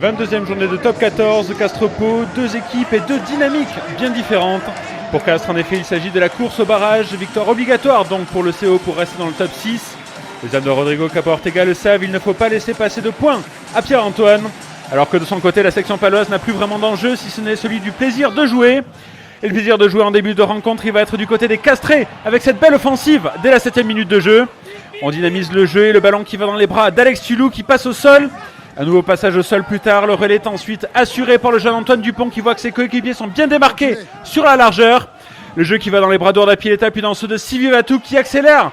22e journée de top 14, Castres-Pau, deux équipes et deux dynamiques bien différentes. Pour Castres, en effet, il s'agit de la course au barrage, victoire obligatoire donc pour le CO pour rester dans le top 6. Les hommes de Rodrigo Capa-Ortega le savent, il ne faut pas laisser passer de points à Pierre-Antoine. Alors que de son côté, la section paloise n'a plus vraiment d'enjeu si ce n'est celui du plaisir de jouer. Et le plaisir de jouer en début de rencontre, il va être du côté des Castrés avec cette belle offensive dès la 7e minute de jeu. On dynamise le jeu et le ballon qui va dans les bras d'Alex Tulou qui passe au sol. Un nouveau passage au sol plus tard, le relais est ensuite assuré par le jeune Antoine Dupont qui voit que ses coéquipiers sont bien démarqués sur la largeur. Le jeu qui va dans les bras d'Ordapileta puis dans ceux de Sivivatou qui accélère.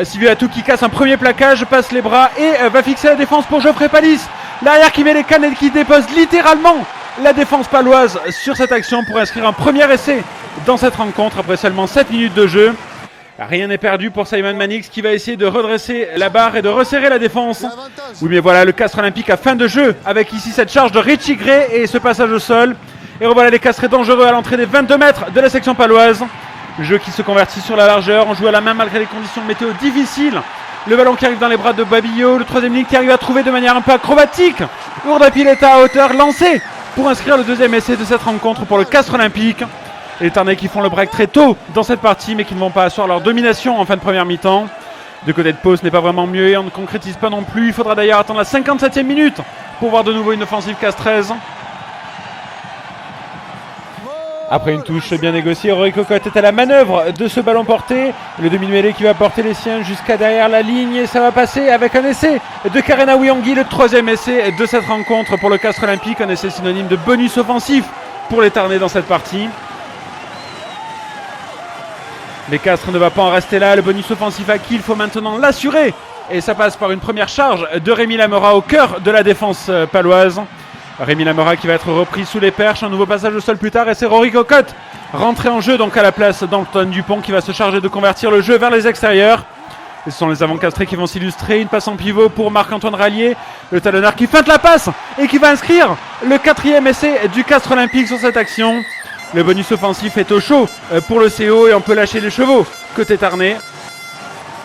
Sivivatou qui casse un premier plaquage, passe les bras et va fixer la défense pour Geoffrey Palis. L'arrière qui met les cannes et qui dépose littéralement la défense paloise sur cette action pour inscrire un premier essai dans cette rencontre après seulement 7 minutes de jeu. Rien n'est perdu pour Simon Manix qui va essayer de redresser la barre et de resserrer la défense. Oui mais voilà le Castres Olympique à fin de jeu avec ici cette charge de Richie Gray et ce passage au sol. Et revoilà les Castrés dangereux à l'entrée des 22 mètres de la section paloise. Le jeu qui se convertit sur la largeur, on joue à la main malgré les conditions météo difficiles. Le ballon qui arrive dans les bras de Babillo, le troisième ligne qui arrive à trouver de manière un peu acrobatique. Urdapileta à hauteur lancé pour inscrire le deuxième essai de cette rencontre pour le Castres Olympique. Les Tarnais qui font le break très tôt dans cette partie mais qui ne vont pas asseoir leur domination en fin de première mi-temps. De côté de Pau, ce n'est pas vraiment mieux et on ne concrétise pas non plus. Il faudra d'ailleurs attendre la 57e minute pour voir de nouveau une offensive castraise. Après une touche bien négociée, Rory Cocotte est à la manœuvre de ce ballon porté. Le demi-mêlée qui va porter les siens jusqu'à derrière la ligne et ça va passer avec un essai de Karena Wiangi, le troisième essai de cette rencontre pour le Castres Olympique. Un essai synonyme de bonus offensif pour les Tarnais dans cette partie. Mais Castres ne va pas en rester là, le bonus offensif acquis, il faut maintenant l'assurer. Et ça passe par une première charge de Rémi Lamora au cœur de la défense paloise. Rémi Lamora qui va être repris sous les perches, un nouveau passage au sol plus tard et c'est Rory Cocotte rentré en jeu donc à la place d'Antoine Dupont qui va se charger de convertir le jeu vers les extérieurs. Et ce sont les avants castrés qui vont s'illustrer, une passe en pivot pour Marc-Antoine Rallier, le talonneur qui feinte la passe et qui va inscrire le quatrième essai du Castres Olympique sur cette action. Le bonus offensif est au chaud pour le CO et on peut lâcher les chevaux côté Tarnais.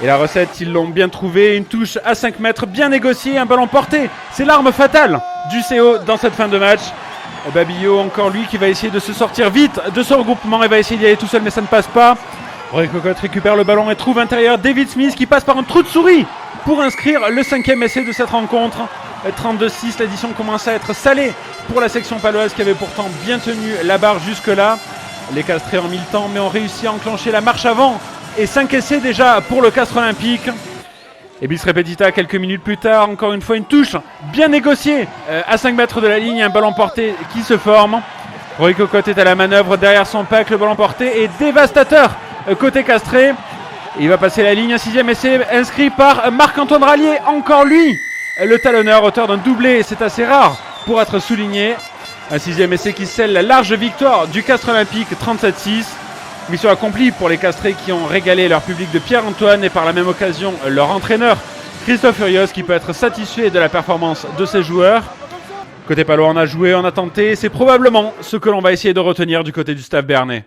Et la recette, ils l'ont bien trouvée, une touche à 5 mètres bien négociée, un ballon porté. C'est l'arme fatale du CO dans cette fin de match. Babillo, encore lui, qui va essayer de se sortir vite de ce regroupement et va essayer d'y aller tout seul, mais ça ne passe pas. Rory Cocotte récupère le ballon et trouve intérieur David Smith qui passe par un trou de souris pour inscrire le 5e essai de cette rencontre. 32-6, l'addition commence à être salée pour la section paloise qui avait pourtant bien tenu la barre jusque-là. Les Castrés ont mis le temps, mais ont réussi à enclencher la marche avant. Et 5 essais déjà pour le Castres Olympique. Et bis repetita quelques minutes plus tard, encore une fois une touche bien négociée à 5 mètres de la ligne, un ballon porté qui se forme. Rory Cocotte est à la manœuvre derrière son pack, le ballon porté est dévastateur côté Castré. Il va passer la ligne, un 6e essai inscrit par Marc-Antoine Rallier, encore lui, le talonneur, auteur d'un doublé, c'est assez rare pour être souligné. Un 6e essai qui scelle la large victoire du Castres Olympique, 37-6. Mission accomplie pour les Castrés qui ont régalé leur public de Pierre-Antoine et par la même occasion leur entraîneur Christophe Furios qui peut être satisfait de la performance de ses joueurs. Côté palois, on a joué, on a tenté, c'est probablement ce que l'on va essayer de retenir du côté du staff béarnais.